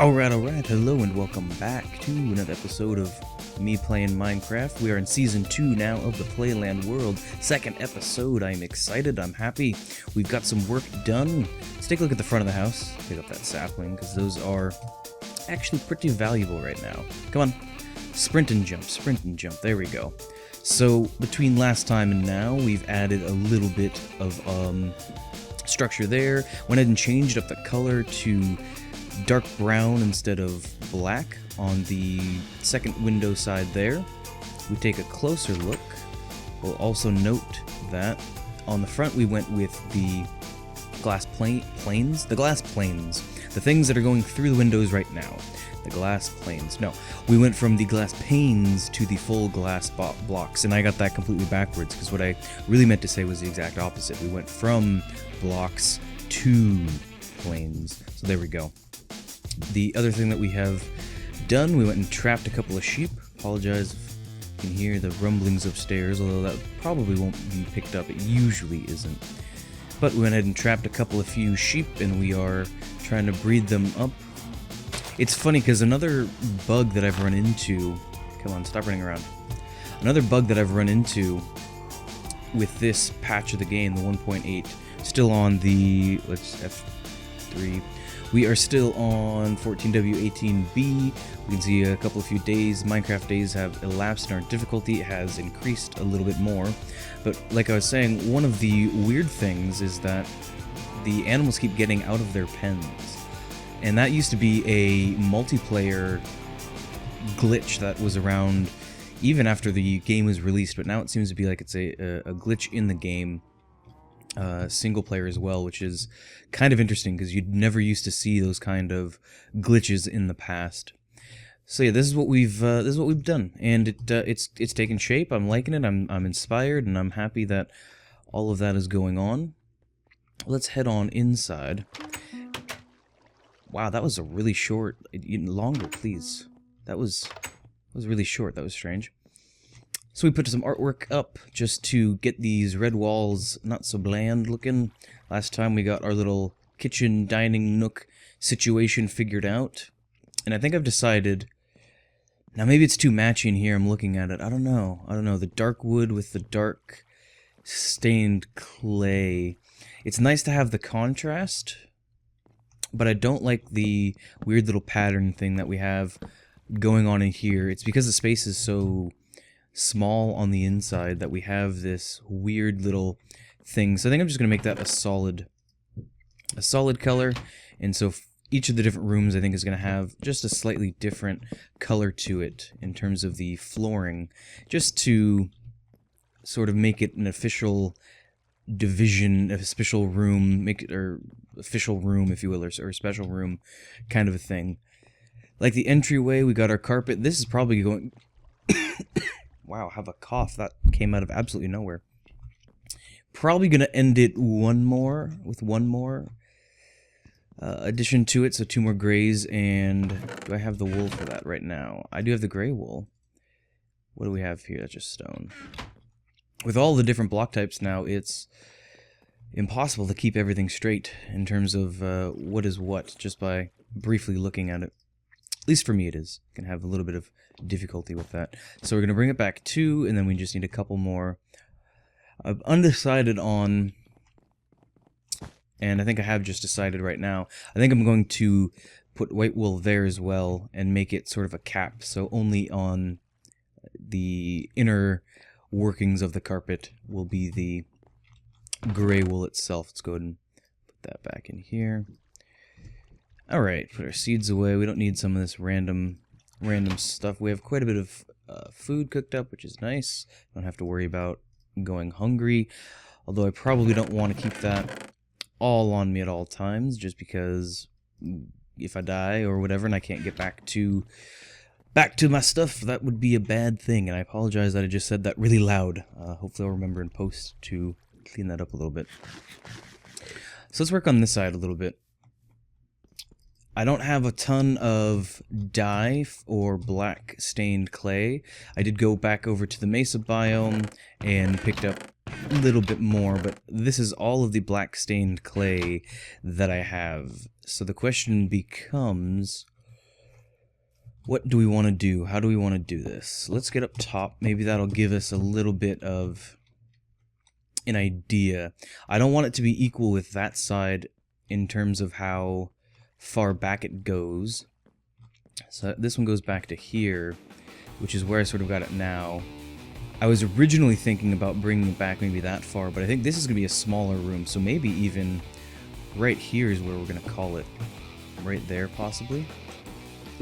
Alright, hello and welcome back to another episode of me playing Minecraft. We are in Season 2 now of the Playland World. Second episode. I'm excited, I'm happy. We've got some work done. Let's take a look at the front of the house. Pick up that sapling, because those are actually pretty valuable right now. Come on. Sprint and jump, there we go. So, between last time and now, we've added a little bit of structure there. Went ahead and changed up the color to dark brown instead of black on the second window side there. We take a closer look. We'll also note that on the front we went with the glass planes, the things that are going through the windows right now. The glass planes. No, we went from the glass panes to the full glass blocks, and I got that completely backwards because what I really meant to say was the exact opposite. We went from blocks to planes. So there we go. The other thing that we have done, we went and trapped a couple of sheep. Apologize if you can hear the rumblings upstairs, although that probably won't be picked up. It usually isn't. But we went ahead and trapped a couple of few sheep, and we are trying to breed them up. It's funny because another bug that I've run into... Come on, stop running around. Another bug that I've run into with this patch of the game, the 1.8, still on the... let's F3... We are still on 14W18B. We can see a couple of few days. Minecraft days have elapsed and our difficulty has increased a little bit more. But like I was saying, one of the weird things is that the animals keep getting out of their pens. And that used to be a multiplayer glitch that was around even after the game was released, but now it seems to be like it's a glitch in the game. Single player as well, which is kind of interesting because you'd never used to see those kind of glitches in the past. So yeah, this is what we've done, and it's taken shape. I'm liking it. I'm inspired, and I'm happy that all of that is going on. Let's head on inside. Wow, that was a really short. Longer, please. That was really short. That was strange. So we put some artwork up just to get these red walls not so bland looking. Last time we got our little kitchen dining nook situation figured out. And I think I've decided... Now maybe it's too matchy in here, I'm looking at it. I don't know. The dark wood with the dark stained clay. It's nice to have the contrast, but I don't like the weird little pattern thing that we have going on in here. It's because the space is so small on the inside that we have this weird little thing. So I think I'm just going to make that a solid color, and so each of the different rooms I think is going to have just a slightly different color to it in terms of the flooring, just to sort of make it an official division, a special room, make it, or official room if you will, or a special room kind of a thing. Like the entryway, we got our carpet. This is probably going... Wow, I have a cough. That came out of absolutely nowhere. Probably going to end it with one more addition to it, so 2 more grays, and do I have the wool for that right now? I do have the gray wool. What do we have here? That's just stone. With all the different block types now, it's impossible to keep everything straight in terms of what is what, just by briefly looking at it. At least for me it is. Can have a little bit of difficulty with that. So we're going to bring it back 2, and then we just need a couple more. I'm undecided on, and I think I have just decided right now, I think I'm going to put white wool there as well and make it sort of a cap, so only on the inner workings of the carpet will be the gray wool itself. Let's go ahead and put that back in here. Alright, put our seeds away. We don't need some of this random stuff. We have quite a bit of food cooked up, which is nice. Don't have to worry about going hungry. Although I probably don't want to keep that all on me at all times, just because if I die or whatever and I can't get back to my stuff, that would be a bad thing. And I apologize that I just said that really loud. Hopefully I'll remember in post to clean that up a little bit. So let's work on this side a little bit. I don't have a ton of dye or black stained clay. I did go back over to the mesa biome and picked up a little bit more, but this is all of the black stained clay that I have. So the question becomes, What do we want to do? How do we want to do this? Let's get up top. Maybe that'll give us a little bit of an idea. I don't want it to be equal with that side in terms of how far back it goes. So this one goes back to here, which is where I sort of got it now. I was originally thinking about bringing it back maybe that far, but I think this is going to be a smaller room, so maybe even right here is where we're going to call it. Right there, possibly.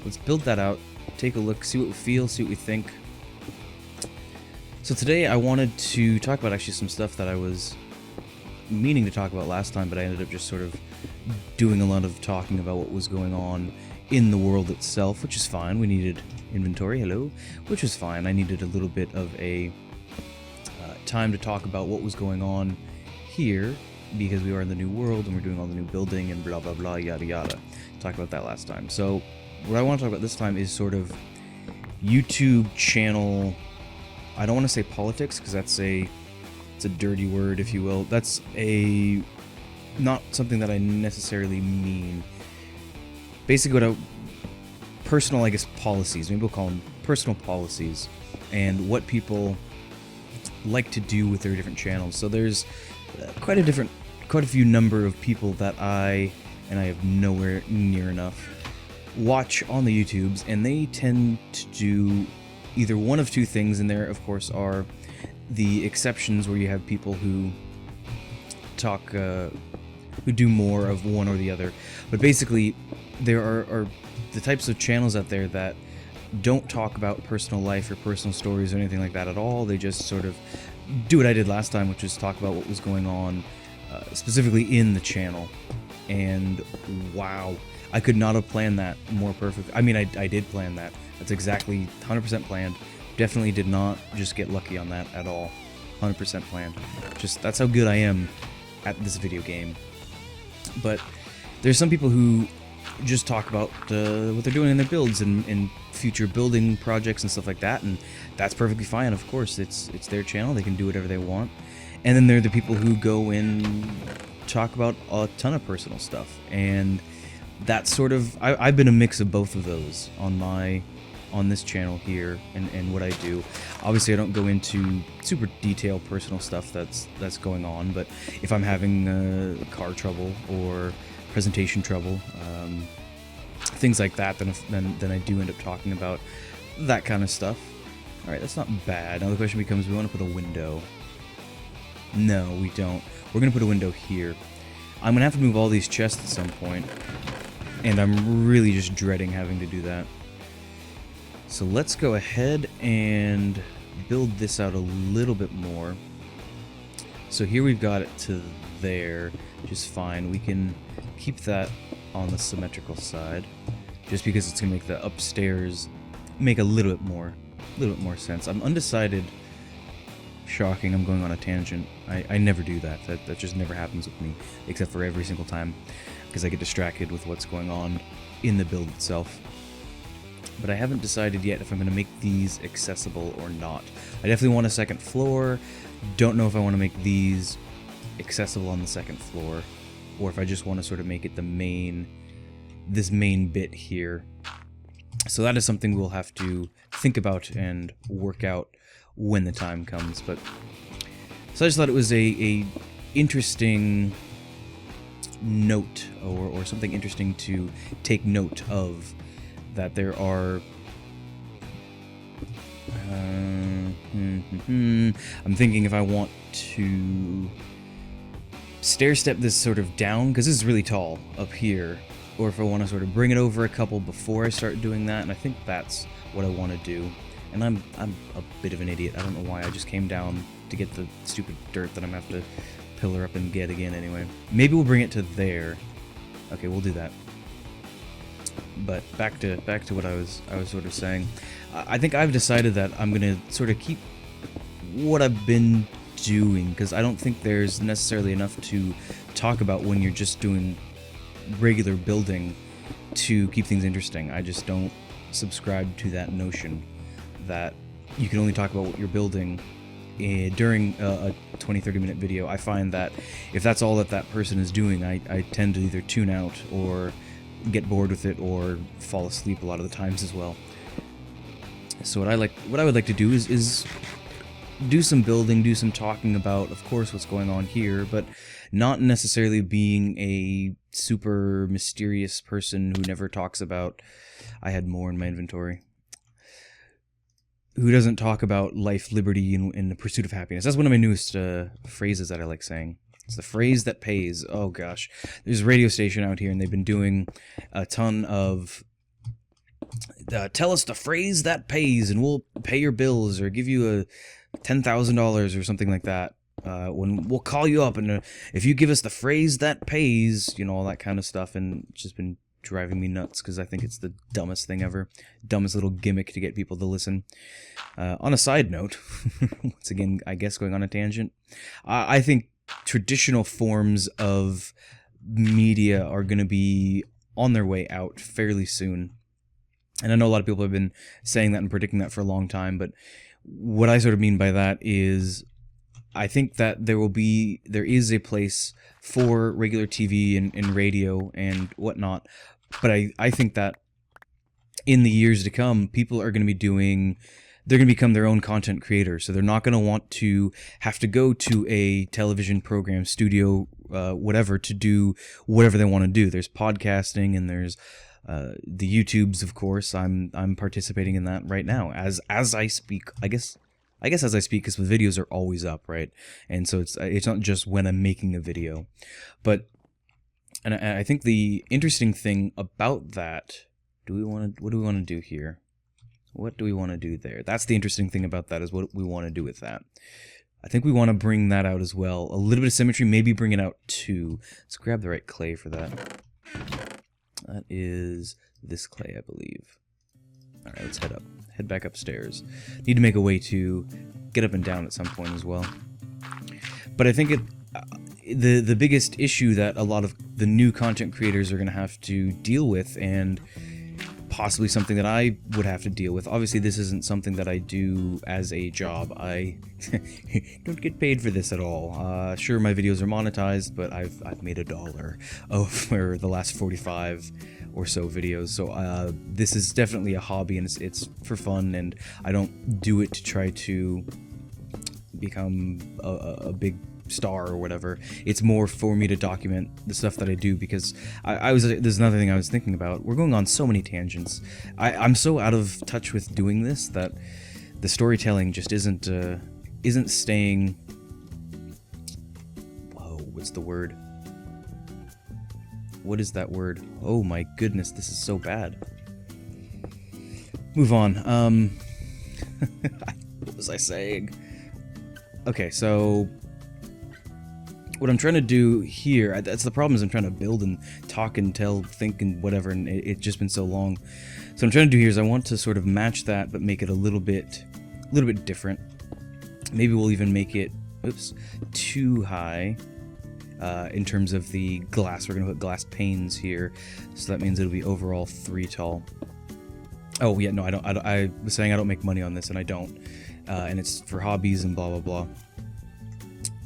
Let's build that out, take a look, see what we feel, see what we think. So today I wanted to talk about actually some stuff that I was meaning to talk about last time, but I ended up just sort of doing a lot of talking about what was going on in the world itself, which is fine. We needed inventory, hello, which was fine. I needed a little bit of a time to talk about what was going on here, because we are in the new world and we're doing all the new building and blah blah blah yada yada. Talked about that last time. So what I want to talk about this time is sort of YouTube channel. I don't want to say politics because it's a dirty word, if you will. That's not something that I necessarily mean. Basically, personal, I guess, policies. Maybe we'll call them personal policies, and what people like to do with their different channels. So there's quite a few number of people that I have nowhere near enough watch on the YouTubes, and they tend to do either one of two things, and there of course are the exceptions where you have people who talk who do more of one or the other, but basically there are the types of channels out there that don't talk about personal life or personal stories or anything like that at all. They just sort of do what I did last time, which is talk about what was going on specifically in the channel. And wow, I could not have planned that more perfectly. I mean, I did plan that. That's exactly 100% planned. Definitely did not just get lucky on that at all. 100% planned. Just, that's how good I am at this video game. But there's some people who just talk about what they're doing in their builds and future building projects and stuff like that, and that's perfectly fine. Of course, it's their channel. They can do whatever they want. And then there are the people who go in talk about a ton of personal stuff, and that's sort of I've been a mix of both of those on this channel here and what I do. Obviously I don't go into super detailed personal stuff that's going on, but if I'm having car trouble or presentation trouble, things like that, then I do end up talking about that kind of stuff. Alright, that's not bad. Now the question becomes, we want to put a window. No, we don't. We're going to put a window here. I'm going to have to move all these chests at some point, and I'm really just dreading having to do that. So let's go ahead and build this out a little bit more. So here we've got it to there, which is fine. We can keep that on the symmetrical side, just because it's going to make the upstairs make a little bit more sense. I'm undecided. Shocking, I'm going on a tangent. I never do that. That just never happens with me, except for every single time, because I get distracted with what's going on in the build itself. But I haven't decided yet if I'm going to make these accessible or not. I definitely want a second floor. Don't know if I want to make these accessible on the second floor, or if I just want to sort of make it this main bit here. So that is something we'll have to think about and work out when the time comes. But so I just thought it was a interesting note, or something interesting to take note of, that there are I'm thinking if I want to stair step this sort of down, because this is really tall up here, or if I want to sort of bring it over a couple before I start doing that, and I think that's what I want to do. And I'm a bit of an idiot. I don't know why I just came down to get the stupid dirt that I'm gonna have to pillar up and get again anyway. Maybe we'll bring it to there. Okay, we'll do that. But back to what I was sort of saying. I think I've decided that I'm gonna sort of keep what I've been doing, because I don't think there's necessarily enough to talk about when you're just doing regular building to keep things interesting. I just don't subscribe to that notion that you can only talk about what you're building during a 20-30 minute video. I find that if that's all that person is doing, I tend to either tune out or get bored with it or fall asleep a lot of the times as well. So what I would like to do is do some building, do some talking about, of course, what's going on here, but not necessarily being a super mysterious person who never talks about. I had more in my inventory. Who doesn't talk about life, liberty, and the pursuit of happiness. That's one of my newest phrases that I like saying. It's the phrase that pays. Oh gosh, there's a radio station out here, and they've been doing a ton of tell us the phrase that pays, and we'll pay your bills or give you a $10,000 or something like that. When we'll call you up, and if you give us the phrase that pays, you know, all that kind of stuff, and it's just been driving me nuts because I think it's the dumbest thing ever, dumbest little gimmick to get people to listen. On a side note, once again, I guess going on a tangent, I think traditional forms of media are going to be on their way out fairly soon. And I know a lot of people have been saying that and predicting that for a long time, but what I sort of mean by that is I think that there is a place for regular TV and radio and whatnot, but I think that in the years to come, people are going to be they're going to become their own content creators. So they're not going to want to have to go to a television program, studio, whatever, to do whatever they want to do. There's podcasting and there's the YouTubes, of course. I'm participating in that right now as I speak. I guess as I speak, because the videos are always up, right? And so it's not just when I'm making a video, but and I think the interesting thing about that. What do we want to do here? What do we want to do there? That's the interesting thing about that, is what we want to do with that. I think we want to bring that out as well. A little bit of symmetry, maybe bring it out too. Let's grab the right clay for that. That is this clay, I believe. All right, let's head back upstairs. Need to make a way to get up and down at some point as well. But I think the biggest issue that a lot of the new content creators are going to have to deal with, and possibly something that I would have to deal with. Obviously, this isn't something that I do as a job. I don't get paid for this at all. Sure, my videos are monetized, but I've made $1 over the last 45 or so videos. So this is definitely a hobby, and it's for fun, and I don't do it to try to become a big star or whatever. It's more for me to document the stuff that I do, because there's another thing I was thinking about. We're going on so many tangents. I'm so out of touch with doing this that the storytelling just isn't staying. Whoa, what's the word? What is that word? Oh my goodness, this is so bad. Move on. What was I saying? Okay, so what I'm trying to do here, that's the problem, is I'm trying to build and talk and think and whatever, and it's just been so long. So what I'm trying to do here is I want to sort of match that, but make it a little bit different. Maybe we'll even make it, too high in terms of the glass. We're going to put glass panes here, so that means it'll be overall 3 tall. Oh yeah, no, I was saying I don't make money on this, and I don't. And it's for hobbies and blah blah blah.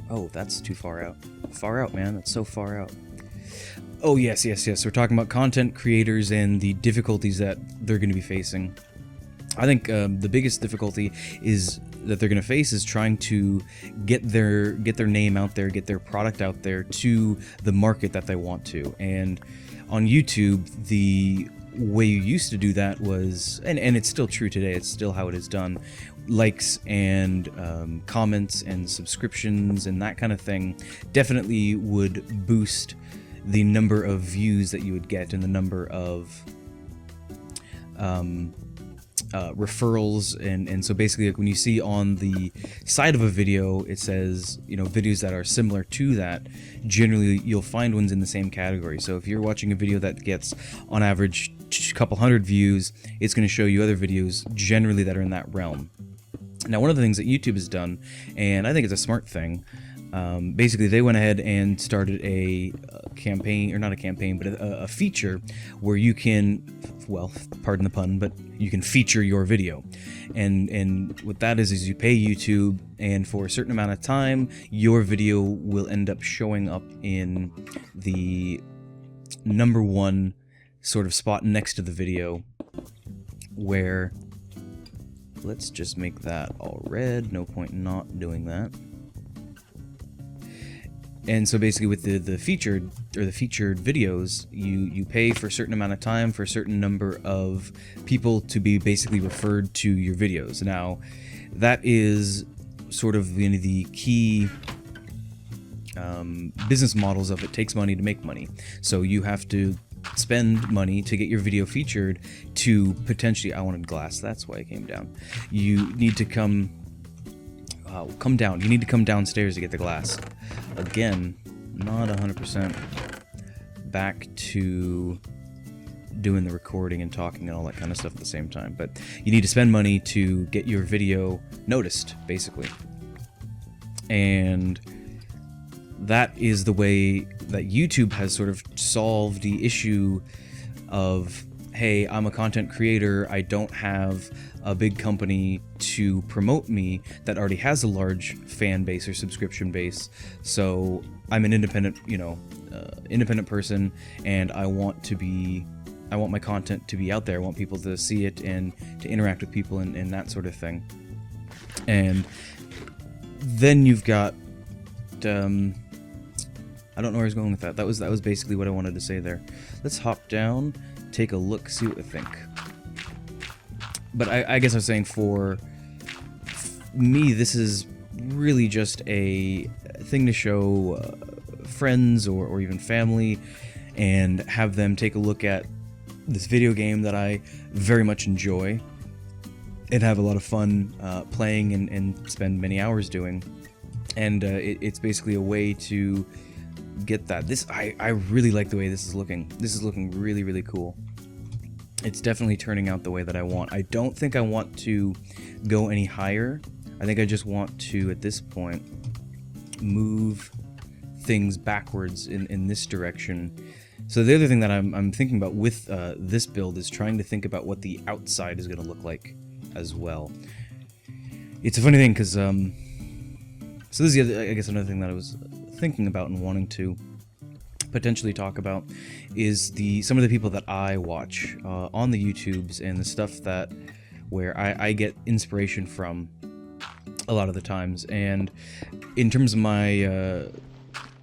Oh, that's too far out. Far out, man. That's so far out. Oh, yes. We're talking about content creators and the difficulties that they're going to be facing. I think the biggest difficulty that they're going to face is trying to get their name out there, get their product out there to the market that they want to. And on YouTube, the way you used to do that was, and it's still true today, it's still how it is done, likes and comments and subscriptions and that kind of thing definitely would boost the number of views that you would get and the number of referrals, and so basically, like, when you see on the side of a video it says, you know, videos that are similar to that, generally you'll find ones in the same category. So if you're watching a video that gets on average a couple hundred views, it's going to show you other videos generally that are in that realm. Now, one of the things that YouTube has done, and I think it's a smart thing, basically they went ahead and started a campaign, or not a campaign, but a feature where you can, well, pardon the pun, but you can feature your video. And what that is you pay YouTube, and for a certain amount of time, your video will end up showing up in the #1 sort of spot next to the video, where Let's just make that all red. No point in not doing that. And so basically with the featured videos, you pay for a certain amount of time for a certain number of people to be basically referred to your videos. Now, that is sort of the key business models of it. Takes money to make money. So you have to spend money to get your video featured to potentially... I wanted glass, that's why I came down. You need to come down. You need to come downstairs to get the glass. Again, not 100% back to doing the recording and talking and all that kind of stuff at the same time. But you need to spend money to get your video noticed, basically. And that is the way that YouTube has sort of solved the issue of, hey, I'm a content creator, I don't have a big company to promote me that already has a large fan base or subscription base, so I'm an independent, independent person, and I want my content to be out there. I want people to see it and to interact with people and that sort of thing. And then you've got, I don't know where I was going with that. That was basically what I wanted to say there. Let's hop down, take a look, see what we think. But I guess I was saying for me, this is really just a thing to show friends or even family and have them take a look at this video game that I very much enjoy and have a lot of fun playing and spend many hours doing. And it's basically a way to get that. I really like the way this is looking. This is looking really, really cool. It's definitely turning out the way that I want. I don't think I want to go any higher. I think I just want to, at this point, move things backwards in this direction. So the other thing that I'm thinking about with this build is trying to think about what the outside is going to look like as well. It's a funny thing because so this is the other, I guess, another thing that I was thinking about and wanting to potentially talk about is some of the people that I watch on the YouTubes and the stuff that where I get inspiration from a lot of the times. And in terms of my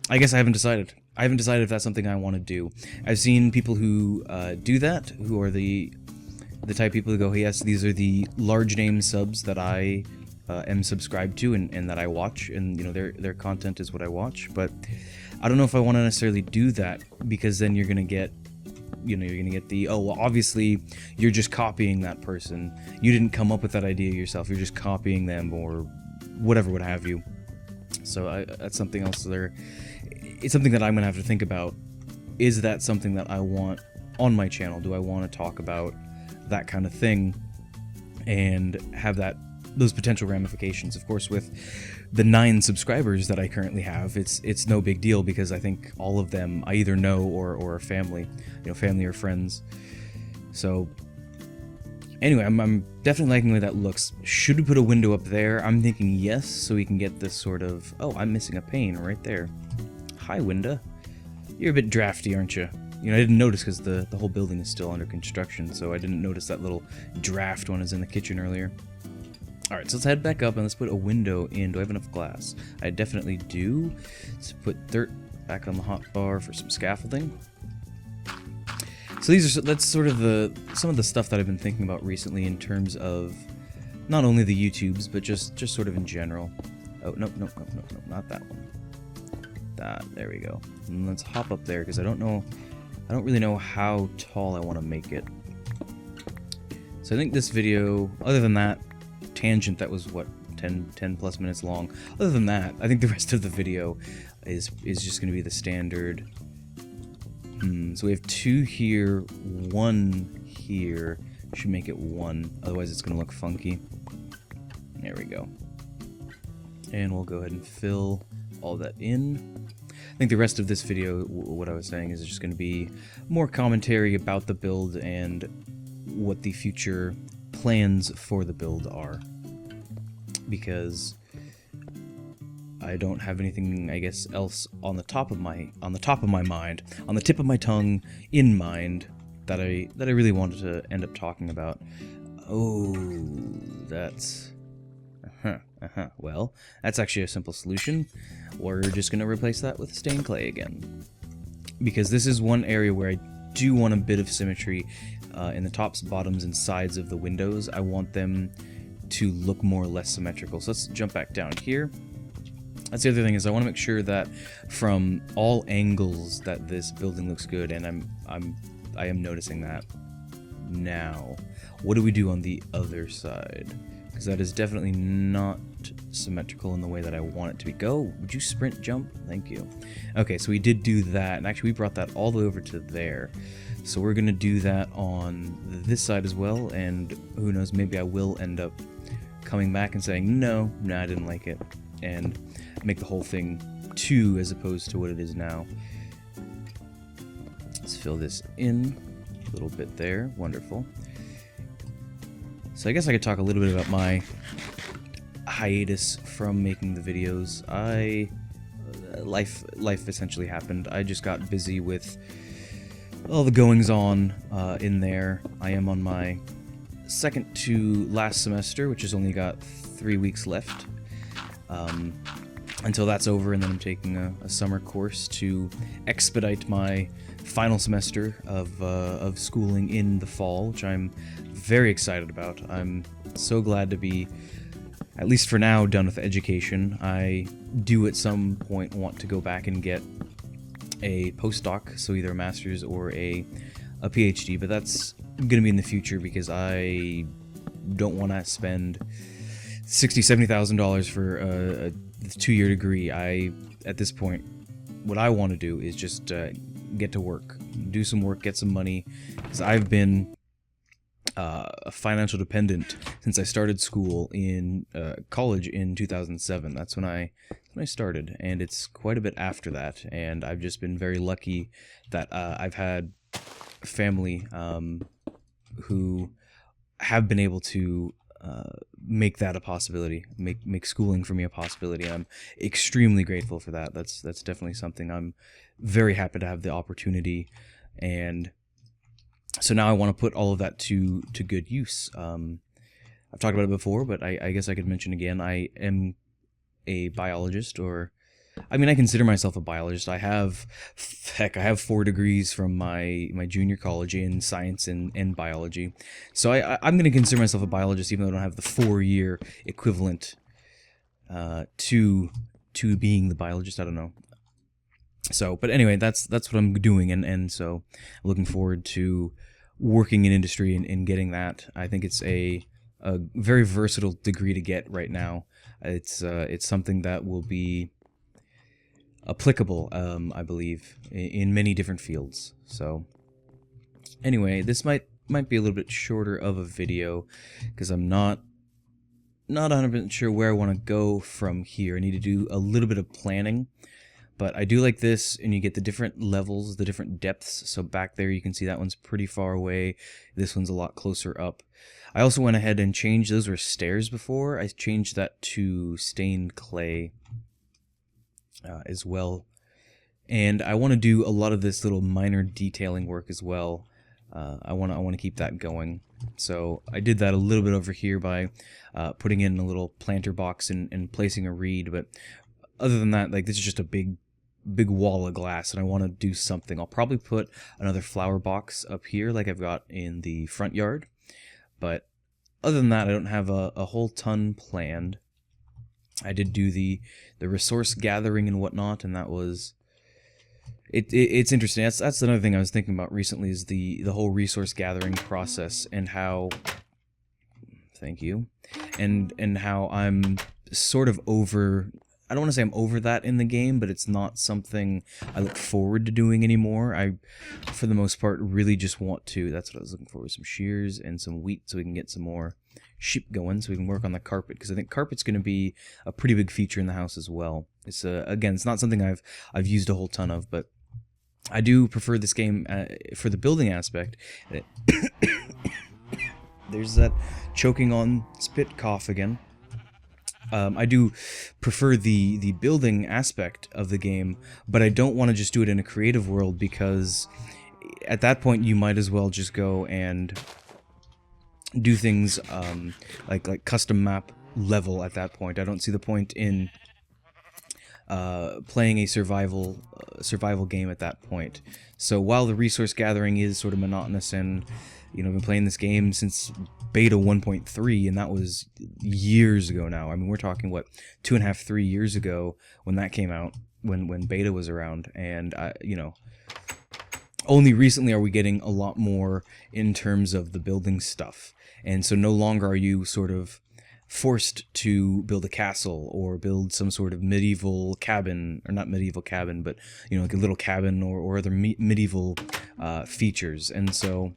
I guess I haven't decided if that's something I want to do. I've seen people who do that, who are the type of people who go, hey, yes, these are the large name subs that I am subscribed to and that I watch, and their content is what I watch. But I don't know if I want to necessarily do that, because then you're gonna get the, oh, well, obviously you're just copying that person. You didn't come up with that idea yourself. You're just copying them or whatever, what have you. So that's something else there. It's something that I'm gonna have to think about. Is that something that I want on my channel? Do I want to talk about that kind of thing and have those potential ramifications? Of course, with the 9 subscribers that I currently have, it's no big deal, because I think all of them I either know or are family, family or friends. So anyway, I'm definitely liking the way that looks. Should we put a window up there? I'm thinking yes, so we can get this sort of, oh, I'm missing a pane right there. Hi, window. You're a bit drafty, aren't you? I didn't notice because the whole building is still under construction, so I didn't notice that little draft when I was in the kitchen earlier. Alright, so let's head back up and let's put a window in. Do I have enough glass? I definitely do. Let's put dirt back on the hotbar for some scaffolding. So that's sort of some of the stuff that I've been thinking about recently in terms of not only the YouTubes, but just sort of in general. Oh, no, not that one. There we go. And let's hop up there, because I don't really know how tall I want to make it. So I think this video, other than that tangent that was, what, 10 plus minutes long, other than that, I think the rest of the video is just going to be the standard. So we have 2 here, 1 here. Should make it 1, otherwise it's going to look funky. There we go. And we'll go ahead and fill all that in. I think the rest of this video, what I was saying, is just going to be more commentary about the build and what the future plans for the build are, because I don't have anything, I guess, else on the top of my mind, on the tip of my tongue, in mind, that I really wanted to end up talking about. Oh, that's... Well, that's actually a simple solution. We're just going to replace that with stained clay again. Because this is one area where I do want a bit of symmetry in the tops, bottoms, and sides of the windows. I want them to look more or less symmetrical. So let's jump back down here. That's the other thing, is I want to make sure that from all angles that this building looks good, and I am noticing that now. What do we do on the other side? Because that is definitely not symmetrical in the way that I want it to be. Go! Would you sprint jump? Thank you. Okay, so we did do that, and actually we brought that all the way over to there. So we're going to do that on this side as well, and who knows, maybe I will end up coming back and saying, no, I didn't like it, and make the whole thing 2 as opposed to what it is now. Let's fill this in a little bit there. Wonderful. So I guess I could talk a little bit about my hiatus from making the videos. Life essentially happened. I just got busy with all the goings on in there. I am on my second to last semester, which has only got 3 weeks left until that's over, and then I'm taking a summer course to expedite my final semester of schooling in the fall, which I'm very excited about. I'm so glad to be, at least for now, done with education. I do at some point want to go back and get a postdoc, so either a master's or a PhD, but that's going to be in the future because I don't want to spend $60,000-$70,000 for a 2-year degree. At this point, what I want to do is just get to work, do some work, get some money, because I've been a financial dependent since I started school in college in 2007. That's when I started, and it's quite a bit after that, and I've just been very lucky that I've had family who have been able to make that a possibility, make schooling for me a possibility. I'm extremely grateful for that. That's definitely something I'm very happy to have the opportunity, and so now I want to put all of that to good use. I've talked about it before, but I guess I could mention again, I am a biologist, or I mean, I consider myself a biologist. I have 4 degrees from my junior college in science and biology. So I'm going to consider myself a biologist, even though I don't have the 4-year equivalent to being the biologist. I don't know. So, but anyway, that's what I'm doing, and so I'm looking forward to working in industry and getting that. I think it's a very versatile degree to get right now. It's something that will be applicable, I believe, in many different fields. So anyway, this might be a little bit shorter of a video because I'm not 100% sure where I want to go from here. I need to do a little bit of planning, but I do like this, and you get the different levels, the different depths. So back there you can see that one's pretty far away. This one's a lot closer up. I also went ahead and changed, those were stairs before. I changed that to stained clay as well. And I want to do a lot of this little minor detailing work as well. I want to keep that going. So I did that a little bit over here by putting in a little planter box and placing a reed. But other than that, like, this is just a big wall of glass, and I want to do something. I'll probably put another flower box up here like I've got in the front yard. But other than that, I don't have a whole ton planned. I did do the resource gathering and whatnot, and that was it's interesting. That's another thing I was thinking about recently, is the whole resource gathering process, and how, thank you, and how I'm sort of over, I don't want to say I'm over that in the game, but it's not something I look forward to doing anymore. I, for the most part, really just want to, that's what I was looking for, some shears and some wheat so we can get some more sheep going, so we can work on the carpet, because I think carpet's going to be a pretty big feature in the house as well. It's again, it's not something I've used a whole ton of, but I do prefer this game for the building aspect. There's that choking on spit cough again. I do prefer the building aspect of the game, but I don't want to just do it in a creative world, because at that point you might as well just go and do things like custom map level at that point. I don't see the point in playing a survival game at that point. So while the resource gathering is sort of monotonous, and I've been playing this game since beta 1.3, and that was years ago now. I mean, we're talking what, 2.5, 3 years ago when that came out, when beta was around, and only recently are we getting a lot more in terms of the building stuff. And so no longer are you sort of forced to build a castle or build some sort of medieval cabin, or not medieval cabin, but like a little cabin or other medieval features. And so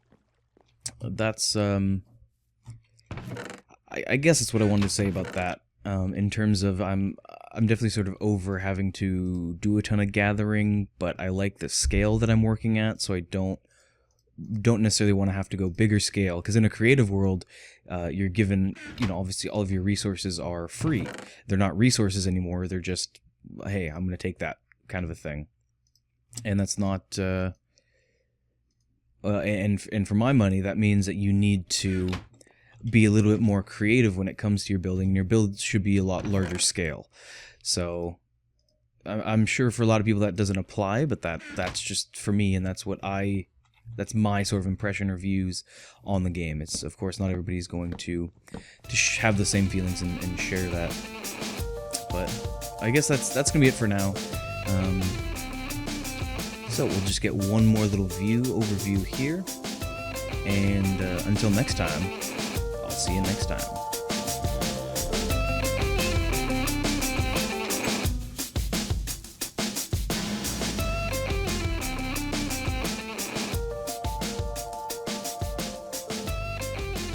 that's I guess that's what I wanted to say about that. In terms of I'm definitely sort of over having to do a ton of gathering, but I like the scale that I'm working at, so I don't necessarily want to have to go bigger scale, because in a creative world, you're given, obviously all of your resources are free. They're not resources anymore. They're just, hey, I'm going to take that kind of a thing. And that's not, and for my money, that means that you need to be a little bit more creative when it comes to your building. Your build should be a lot larger scale. So I'm sure for a lot of people that doesn't apply, but that's just for me, and that's my sort of impression or views on the game. It's, of course, not everybody's going to have the same feelings and share that. But I guess that's gonna be it for now. So we'll just get one more little overview here, and until next time, I'll see you next time.